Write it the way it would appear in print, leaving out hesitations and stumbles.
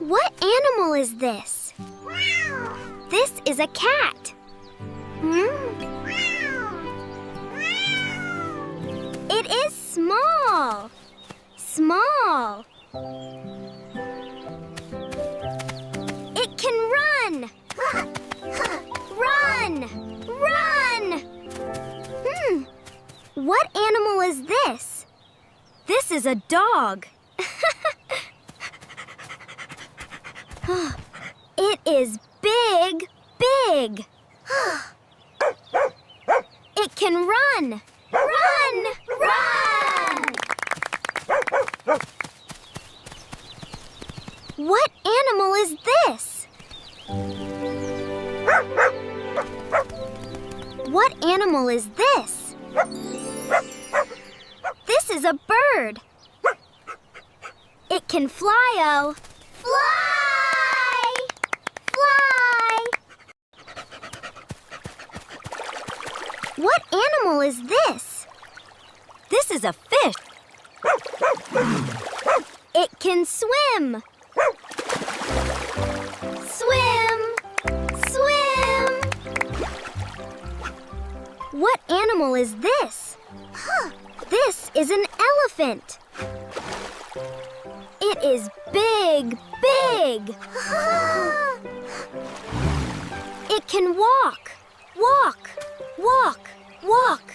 What animal is this? This is a cat. It is small. Small. It can run. Run! Run! What animal is this? This is a dog. It is big, big. It can run. Run! Run! What animal is this? What animal is this? This is a bird. It can fly, Fly! Fly! What animal is this? This is a fish. It can swim. Swim! Swim! What animal is this? This is an elephant. It is big, big. It can walk, walk, walk, walk.